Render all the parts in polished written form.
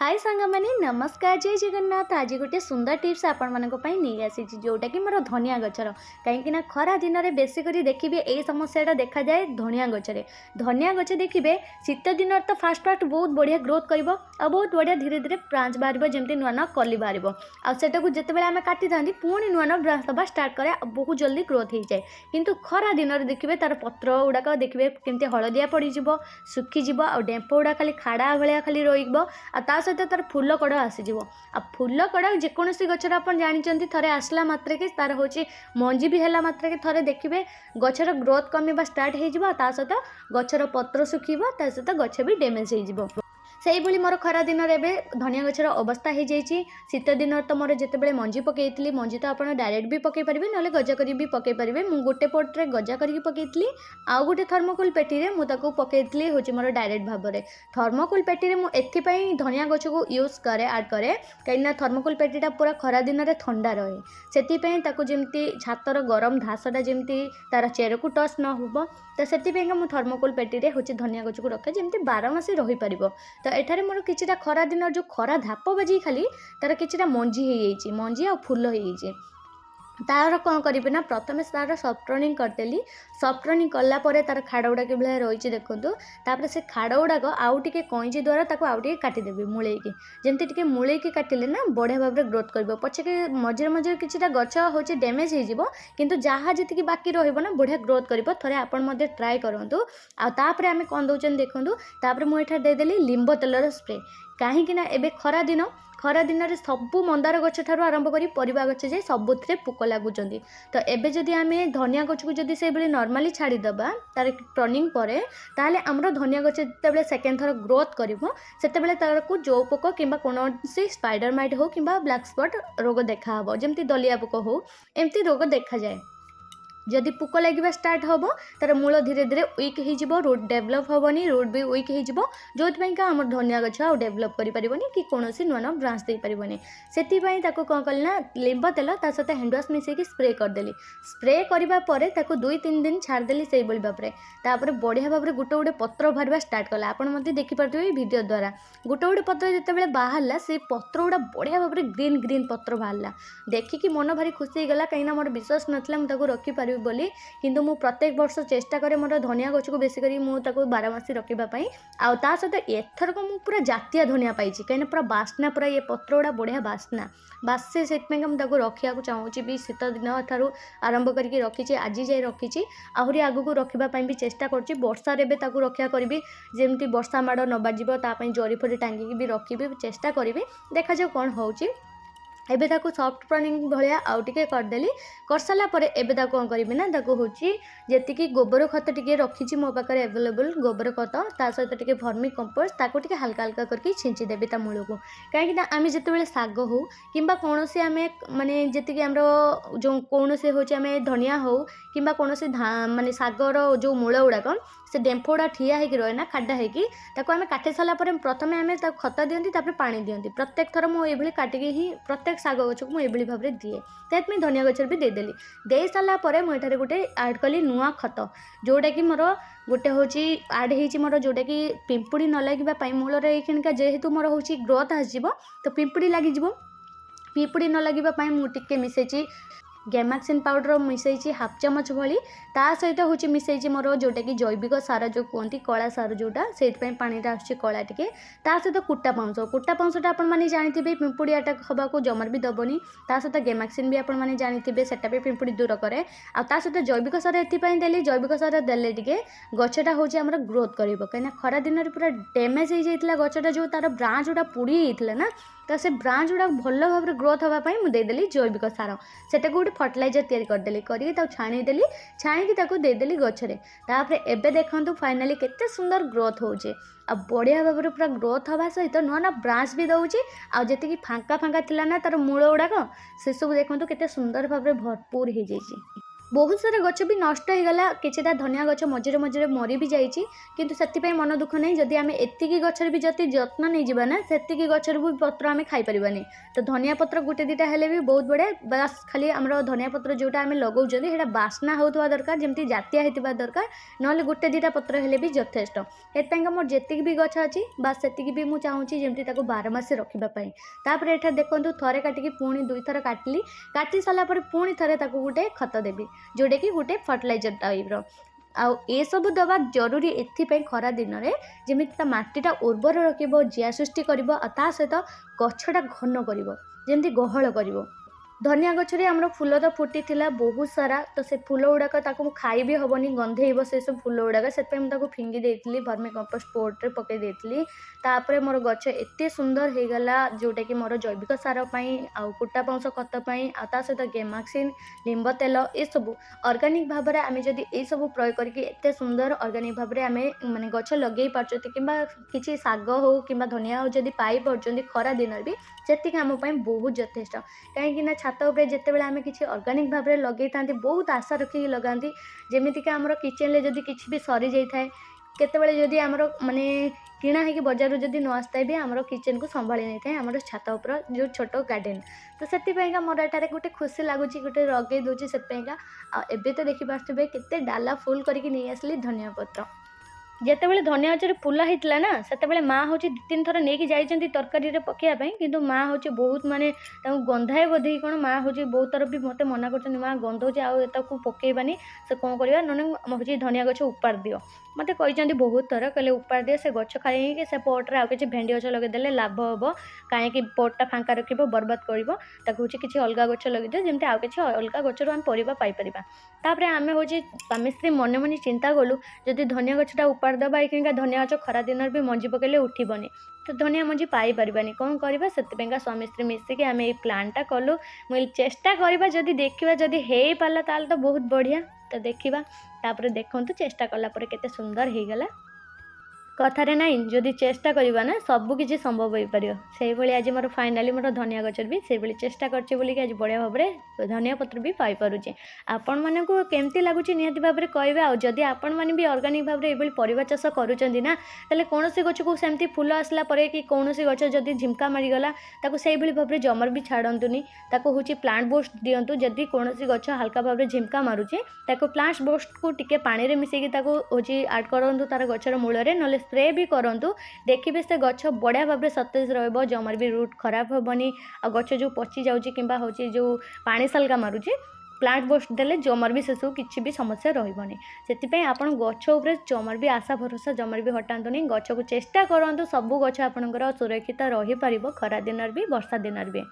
हाय सांगमाने नमस्कार जय जगन्नाथ। आज गोटे सुंदर टिप्स आपण मानक पई नहीं आसी जोटा कि मोर धनिया गचर कहीं खरा दिन में बेस कर देखिए यही समस्याटा देखा जाए धनिया गच देखिए शीत दिन तो फास्ट बहुत बढ़िया ग्रोथ कर बहुत बढ़िया धीरे धीरे ब्रांच बाहर जमी नुआ नुआ कली बाहर आटा को जिते आम काटी था पुणी नुआ नुआ ब्रांच दबा स्टार्ट करे बहुत जल्दी ग्रोथ हो जाए। किंतु खरा दिन में देखिए तार पत्र गुड़ाक देखिए केमती हलदिया पड़ज सुखीज आ डेम्फ गुड़ा खाली खाड़ा भाया खाली रहा सहित तार फूल कड़ आसीज आ फूल कड़ जेकोसी गचर आप जानते थे आसला मात्र तार हूँ मंजी भी है मात्र थे देखिए गचर ग्रोथ कमिबा स्टार्ट हो सहित गचर पत्र सुखीब ता सहित गच भी डैमेज हो से मोर खरा दिन में धनिया गचर अवस्था हो जाइए। शीत दिन तो मोर जिते मंजी पकई मंजी तो आप डायरेक्ट भी पकई पारे ना गजा कर भी पकई पारे मुझे गोटे पट्रे गजा करके पकई आउ गोटे थर्मोकोल पेटी मुझे पकई हूँ मोर डायरेक्ट भाव में थर्मोकोल पेटी मुझे धनिया गच को यूज करे आड करे कहीं थर्मोकोल पेटीटा पूरा खरा दिन में ठंडा रहे से जमी छातर गरम धासटा जमी तार चेर को टच न हो तो से थर्मोकोल पेटी हूँ धनिया गच को रखे जमी बारमासी रही पार। तो एठारे मोर किछिटा खरा दिन जो खरा धाप बाजी खाली तार किछिटा मंजी आ फूल हो तार कौन करेंगे ना प्रथम तार सफ्ट रनिंग करदेली सफ्ट रनिंग कलापर तार खाड़ गुड़ा कि रही देखो से खाड़ गुड़ाक आउ टे कईची द्वारा आउ टे काटिदेवी मूलैकी जमी मूलैकी काटिले ना बढ़िया भाव में ग्रोथ कर पछे कि मझे मझे किछिटा गच हूँ डैमेज हो किंतु जहाँ जी बाकी रहा बढ़िया ग्रोथ कर थे आपण ट्राए करूँ आपर आम कौन दौरान देखूँ मुझे देदेली लिंब तेलर स्प्रे कहीं एबे खरा दिन में सबू मंदार गछ ठार आरंभ कर परिवा गछ जाए सबुथे पोक लगुंट। तो एबे जदि आम धनिया गछ को जदि से नॉर्मली छाड़ीदबा तार टर्निंग पर ताले आमर धनिया गछ जिते सेकेंड थर ग्रोथ करते तार को जो पोक कि कौन स्पाइडर माइट हो कि ब्लैक स्पॉट रोग देखा जमती दलिया पोक हो एमती रोग देखा जाए। जदि पोक लगे स्टार्ट हम तार मूल धीरे धीरे वीक हो रूट डेभलप हेनी रूट भी वीक हो जो आम धनिया गछ आउ डेभलप करें कि कौन नुआ नुआ ब्रांच दे पारे से कौन कल ना लिंब तेल ता सहित हैंडवाश मिसेक स्प्रे करदेली स्प्रे करने 2-3 दिन छाड़देली से भाव में बढ़िया भाव में गोटे गोटे पत्र बाहर स्टार्ट कला आप देखिपे भिडियो द्वारा गोटे गोटे पत्र जिते बाहर से पत्र गुड़ा बढ़िया भाव में ग्रीन ग्रीन पत्र बाहर देखिकी मन भारी खुशी होगा कहीं मोर विश्वास नाला मुझे रखिपार बोली किंतु मु प्रत्येक वर्ष चेष्टा करे मोर धनिया गछ को बेसी करी मु ताको 12 मासी रखिबा पई आ ता सहित एथर को मु पूरा जातीय धनिया पाइछि कहीं पूरा बास्ना पूरा ये पत्र गुड़ा बढ़िया बास्ना बासे से मुझे रखा चाहूँगी भी शीत दिन ठार आरंभ करके रखी आज जाए रखी आहरी आगू को रखापी भी चेष्टा करुँच वर्षा रे रक्षा करी जमी वर्षा माड़ न बाजिबी जरी फरी टांगिकी भी रखी चेष्टा करी देखा जाओ कौन होची। एबे ताको सॉफ्ट रनिंग भाया आउ टे करदेली कर सारापर एबे कौन करी ना हूँ जी गोबर खत टे रखी मो पाखे एवेलेबल गोबर खत ता सहित टे भर्मी कंपोस्ट ताको टे हल्का हल्का करके छिंचीदेवी ता मूल को कहीं आम जिते शाग हो कि कौन आम मानने जी आम जो कौन से हूँ आम धनिया हो कि कौन मानने शागर जो मूल गुड़ाक से डेम्फ गुड़ा ठिया होकर रहे ना खाड्डा होकर आम काटी सारापर प्रथम आम खत दिखती पानी दिखती प्रत्येक थर मुझे काटिकी ही प्रत्येक शाग गच को मुझे भाव में दिए तो धनिया गचर भी देदेली दे सारापर मुझे गोटे आड कली नुआ खत जोटा कि मोर गोटे हूँ आड हो मोर जोटा कि पिंपुड़ी न लगे मूलर ये जेहेतु मोर हूँ ग्रोथ आसो तो पिंपुड़ी लगिज पिंपुड़ी न लगे मुझे मिसेची गैमाक्सिन पाउडर मिसई हाफ चामच भली ता सहित हूँ मिसई मोर जोटा कि जैविक सार जो कहती कला सार जोटा से पानी आसूँ कला टे ता सहित कुटा पाउंसटा आपने जानते पिंपुड़ी अटैक होगा जमार भी दबनी ता सहित गैमाक्सिन भी आपने जानते सेटा भी पिंपुड़ी दूर कै आ सहित जैविक सार एपाई देली जैविक सार देले टे गछटा हूँ आम ग्रोथ कर कहीं खरा दिन में पूरा डैमेज हो जाता गछटा जो तार ब्रांच गुड़ा पोड़ी होता ना तो से ब्रांच गुड़ा भल भाव में ग्रोथ होगापी मुझेदेली जैविक सार से गोटे फर्टिलाइजर तैयारी करदेली करके छाणीदेली छाणीकी देदेली गचरे तापर एबे देखंतु फाइनाली केते सुंदर ग्रोथ होचे आ बढ़िया भाव में पूरा ग्रोथ हवा सहित नुआ नुआ ब्रांच भी दौची आ जी फांका फांका थिला ना तार मूल गुड़ाक से सब देखंतु केते सुंदर भाव में भरपूर हो जाइए। बहुत सारा गच भी नष्ट हो गला किछिटा धनिया गच मझे मझे मरी भी जाइए किंतु से मन दुख नहीं जदि आम एतिकी गचर भी जति जत्न नहीं जावा ना सेतिकी गचर भी पत्र आम खाई परिबानी। तो धनिया पत्र गोटे दुटा हेले भी बहुत बढ़िया बास खाली आमर धनिया पत्र जोटा आम लगाउछे हेटा बास्ना होता दरकार जमी जातिया होता दरकार नले गोटे दुटा पत्र हेले भी यथेष्ट। एपाई मोर जी भी गछ अच्छी बास से भी मुझे चाहूँगी जमी 12 मास रखापी। तापर एठा देखो थे काटिकी पुणी 2 थर काटिली काटी सारापर पुणी थे गोटे खत देवी जोटा कि गोटे फर्टिलाइजर टाइप्र आउ ए सब दवा जरूरी एथिपाई खरा दिन में जमी मटीटा उर्वर रखिब जिया सृष्टि कर सहित गछटा घन कर जमी गहल कर। धनिया गछरे आमर फूल तो फुटी थिला बहुत सारा तो से फूल गुड़ाक ताको खाई भी हेनी गंधेब से सब फूल गुड़ाक से फिंगी देती वर्मी कंपोस्ट पोर्ट पकई देती। तापर मोर गछ एते सुंदर हो गला जोटा कि मोर जैविक सार आउ कुटा पाउंस खत आ सहित गेमाक्सिन लिंब तेल ये सब ऑर्गेनिक भाव में आम जदि ये सब प्रयोग करके एते सुंदर ऑर्गेनिक भाव में आम माने गछ लगे पार्टी कि शाग हो कि धनिया हो जदि पाई पार्टी खरा दिन भी से आम बहुत यथेष्ट। कहीं छात उपरे जिते आम किसी ऑर्गेनिक भाव में लगे था बहुत आशा रखिक लगाती जमीक आमर किचेन जदि किसी भी सरी जाए केतबेले जदि आमर माने किणा है कि बजार जदि न आसता भी आमर किचेन को संभाली नहीं था आमर छात उपर जो छोट गार्डन। तो से मोर एठारे गोटे खुशी लगुच गोटे लगे दूसरी से एबे तो देखिपे केते डाला फुल करके नहीं आसली धनिया पत्र। जितेबाला धनिया गचर फूल होता ना से माँ हूँ 2-3 थर नहीं जाती तरकारी पकाइवाई कि माँ हूँ बहुत माने गंधाए बोधे कौन माँ हूँ बहुत थर भी मत मना कर माँ गंधौचे आपको पकईबानी से कौन करवा ना हूँ धनिया गच उपाड़ दियो मत कहते बहुत थर कहले उपाड़ दिए से गच खाई से पट्रे आउ कि भेंडी गच लगेदे लाभ हम कहीं पट्टा फाँका रख बर्बाद कर किसी अलग गच लगेदे जमी आउ कि अलग गचर आम परिवा पाइपर। तापर आम हूँ स्वामी स्त्री मन मन चिंता कलु जदि धनिया गछटा उपाड़ दबा एक धनिया गच खरा दिन भी मंजी पकड़े उठबनी तो धनिया मंजी पाई पारिबानी कौन करवा से स्वामी स्त्री मिसिकी आम ये प्लानटा कलु मुझे चेष्टा करवा जदि देखा जदि हो पाला ताल तो बहुत बढ़िया। तो देखा तापर देखु चेष्टा कलापर केते सुंदर हो गला कथारे नाई जदि चेष्टा करवा ना सबकि संभव हो पार से भाई आज मोर फाइनाली मोर धनिया गचर भी से भाई चेष्टा करछे बोली कि आज बढ़िया भाव में धनिया पत्र भी पाई पारुचे। आपण मानकु केमती लागुच निहाती भाव में कहबे आ जदि आपण माने भी ऑर्गेनिक भाव में एभली परिबा चाष करूचंदी ना ताले कोनोसी गछ को सेमती फूल आसला परे कि कोनोसी गछ जदि झिमका मारिगला ताको सेही भली भाव में जमर भी छाड़ंतुनी ताको होची प्लांट बूस्ट दियंतु जदि कोनोसी गछ हल्का भाव में झिमका मारुचे ताको प्लांट बूस्ट को टिके पानी रे मिसेकी ताको होची ऐड करंतु तार गछर मूल रे नले स्प्रे भी करंतु देखिबे से गछ बढ़िया भाव में सतेज रहबो जमर भी रूट खराब हेबनी आ गछ जो पची जाउची किंबा होची जो पानी सलका मारुची प्लांट बूस्ट देले जमर भी सेसु किसी भी समस्या रही से आपण गछ उपरे जमर भी आशा भरोसा जमर भी हटातुनी गछ को चेष्टा करंतु सबु गछ आपणकर सुरक्षित रही पारिबो खरा दिन भी वर्षा दिन भी।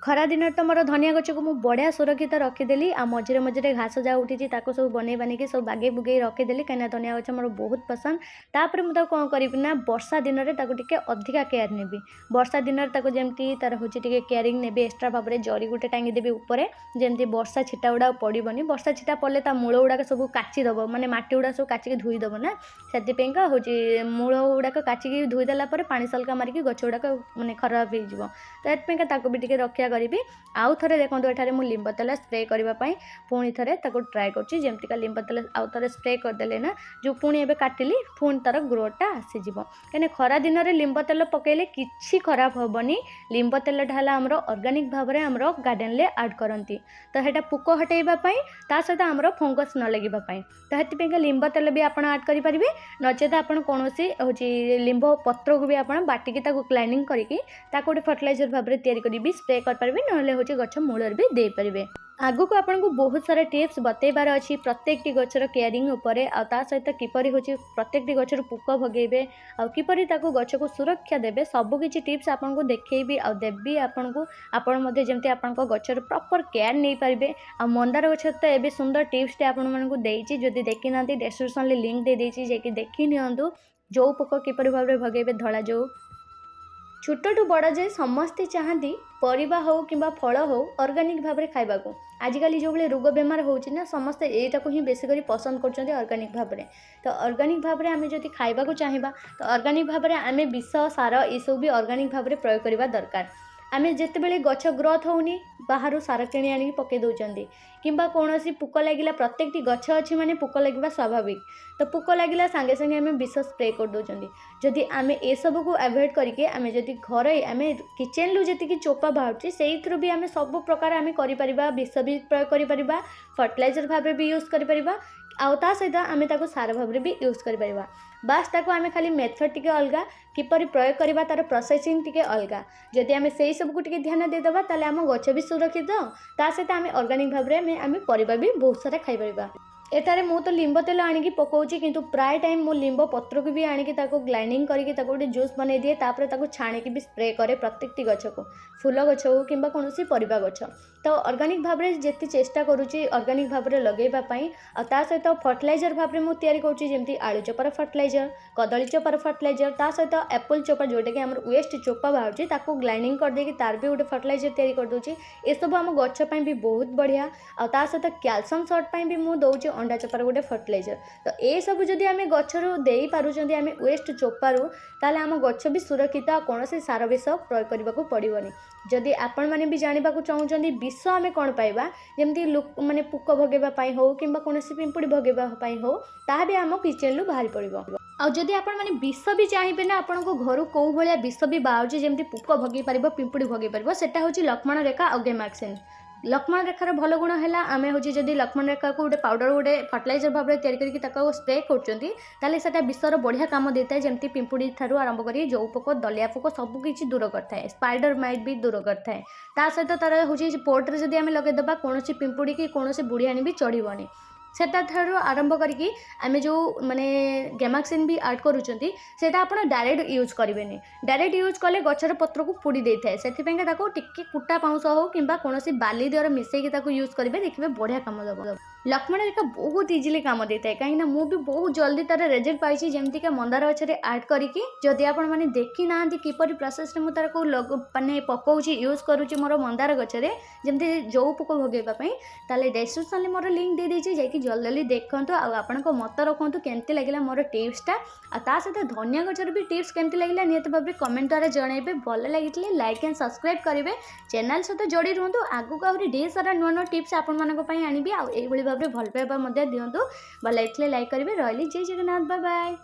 खरा दिन तो मोर धनिया गच को मुझे बढ़िया सुरक्षित रखीदेली आ मझे मझे घास जहाँ उठी सब बन बानिकी सब बागे बुगे रखीदेली कहीं धनिया गच मोर बहुत पसंद। तापर मुझे कौन करी ना वर्षा दिन में टिके अधिका केयर नेबी वर्षा दिन में जमी तार हूँ केयरिंग नेबी एक्सट्रा भाव में जरी गोटे टांगी देवी उपरे जमी वर्षा छिटा गुड़ा पड़ोनी वर्षा छिटा पड़े मूल गुड़ाक सब काचिदब माने माटी गुड़ा सब काचिकी धोईदेव ना से हूँ मूल गुड़ाक काचिकी धोईदेला पानी सलका मारिकी गछ गुड़ाक माने खराब हो तो भी रखा करी आउ थे देखो एठारे मु लिंब तेल स्प्रे करने पुणी थे ट्राए करमती लिंब तेल आउ थे स्प्रे करदे ना जो पुणी एवं काटिली पुणी तार ग्रोथा आसीज कहीं खरा दिन में लिंब तेल पकड़े किसी खराब हेनी लिंब तेलटा है आमर ऑर्गेनिक भाव में आमर गार्डन में ऐड करती तो यहाँ पुक हटाइवाई सहित आमर फंगस न लगे तो ये लिंब तेल भी आप ऐड करेंगे नचेत आप कौन हूँ लिंब पत्र को भी आप बाटिकी क्लाइनिंग करके गोटे फर्टिलाइजर भाव में तैयारी स्प्रे करेंगे ना हूँ गछ मूल भी दे पारे। आगु को आपन को बहुत सारा टिप्स बतेबार अच्छी प्रत्येक गचर केयरिंग उपरे आ सहित किपरि होची प्रत्येक गचर पुक भगेबे आ किपरि ताको गछ को सुरक्षा देबे सब किछि टिप्स आपन को देखैबी आ देबी आपन को आपन मध्ये जेमति आपन को गचर प्रॉपर केयर नै पारिबे आ मंदार गछ तो एबे सुंदर टिप्स आपन मन को देइछि जदि देखि नांती डिस्क्रिप्शन ले लिंक दे देइछि जे कि देखि नियंतु जो पुक किपरि भाबरे भगेबे धळा जो छोटू बड़ जाए समस्ते चाहती परिबा हो किंबा फल हो ऑर्गेनिक भाव में खाइबा को आजिकल जो भाई रोग बेमार होची ना समस्ते एटा को ही बेसी करी पसंद करछन्ते ऑर्गेनिक भाव में। तो ऑर्गेनिक भाव में आमे जदि खाइबा को चाहिबा तो ऑर्गेनिक भाव में आमे विष सार ये सब भी ऑर्गेनिक भाव में प्रयोग करबा दरकार। आमे जेतेबेले गछ ग्रोथ होउनी बाहर सार किणी आनी पके दउचंदी किंबा कौनसी पुक लगिला प्रत्येकटी गछ अच्छी माने पुक लगिबा स्वाभाविक तो पुक लगिला सांगे सांगे आमे विष स्प्रे कर दउचंदी जदि आमे ए सब को अवॉइड करके आमे जदि घरे आमे किचन लु जति कि चोपा बाहरची सेइथरो भी आमे सब प्रकार आमे करि परिबा विष भी प्रयोग करि परिबा फर्टिलाइजर भाबरे भी यूज करि परिबा आउ ता सहित आमे ताको सार भाबरे भी यूज करि परिबा बास ताको आमे खाली मेथड टिके अलगा किपरि प्रयोग करबा तार प्रोसेसिंग टिके अलगा जदि आमे सेई सब को टिके ध्यान दे दबा ताले आम गछ भी सुरक्षित ता सहित आमे ऑर्गेनिक भाबरे आमे परिबा भी बहुत सारा खाइ परिबा एटारे मु तो लिंब तेल आनिकी पकाउची किंतु प्राय टाइम मु लिंब पत्र को भी आनिकी ताको ग्राइंडिंग करके ताको गोटे जूस बनै दिए तापर ताको छाणिकी भी स्प्रे करे प्रत्येकटी गछ को फूल गछ हो किंबा कोनोसी परिबा गछ तो ऑर्गेनिक भाबरे जेति चेष्टा करूची ऑर्गेनिक भाबरे लगेबा पई आ ता सहित फर्टिलाइजर भाबरे मु तयारी करूची जेमति आलू चोपार फर्टिलाइजर कदली चोपार फर्टिलाइजर ता सहित एप्पल चोपा जोटा कि हमर वेस्ट चोपा बाहरची ताको ग्राइंडिंग कर देकी तार भी गोटे फर्टिलाइजर तयारी कर दोची ए सब हम गछ पई भी बहुत बढ़िया आ ता सहित कैल्शियम सॉल्ट पई भी मु दोची अंडा चोपार गोटे फर्टिलाइजर तो ये सब जदि आम गचरू दे पारुचंदी आम वेस्ट चोपारू ताले आम गछ भी सुरक्षित कौन से सार विष प्रयोग करने को पड़ोनी जदि आपण मैंने भी जानवा चाहूँगी विष आम कौन पाइबा जमी लोक माने पुक भगेवाई हो कि कौन पिंपुड़ी भगेवाई हो ता भी आम किचन बाहरी पड़ो आउ जदि आपण माने विष भी चाहिए ना आपण घर कौ भाया विष भी बाहर जमी पुक भगे पार पिंपुड़ी भगे पार सेटा हूँ लक्ष्मण रेखा और गेमाक्सिन लक्ष्मण रेखार भल गुण है आम हूँ जब लक्ष्मण रेखा को गोटे पाउडर गोटे फर्टिलाइजर भाव में तैयारी करके स्प्रे कर विषर बढ़िया कम देता है जमी पिंपुड़ी ठार आरंभ कर जो पोक दलिया पोक सबकि दूर करता स्पाइडर माइट भी दूर करता ता सहित तार हूँ पोर्ट्रे जब आम लगेदबा कौन पिंपुड़ी कि कौन बुढ़ियाणी भी चढ़नी सेटा ठार आरंभ करके आम जो माने गेमाक्सिन भी ऐड करूचंती सेटा आपण डायरेक्ट यूज करेंगे डायरेक्ट यूज कले गचर पत्र को पोड़ी देता है से टिके कुटा पाउंस हो कि कौन बाली द्वारा मिसेकी यूज करेंगे देखिए बढ़िया कम दब लक्ष्मण रेखा बहुत इजिली काम देता है कहीं मुझे बहुत जल्दी तार रिजल्ट पाई जमीक मंदार गचर ऐड करके जदि आपण मैंने देखी ना किपर प्रोसेस मुझे तार को माने पकाऊँ यूज करुँची मोर मंदार गचर जमी जो पोक भगेवाई ताले डिस्क्रिप्शन में मोर लिंक दे देछि जाकि जल्दी जल्दी देखूँ आपण मत रखु केमती लगे मोर टिप्सटा आ सहित धनिया गचर भी टिप्स केमती लगे निहत भाव कमेंट द्वारा जनइबे भल लगी लाइक एंड सब्सक्राइब करेंगे चैनल सहित जोड़ी रुहतु आगू आहरी ढेर सारा नुआ नुआ टिप्स आपण आनी भाव में भल पाइबा दिंतु भल लगे लाइक करेंगे रही जय जगन्नाथ बाय बाय।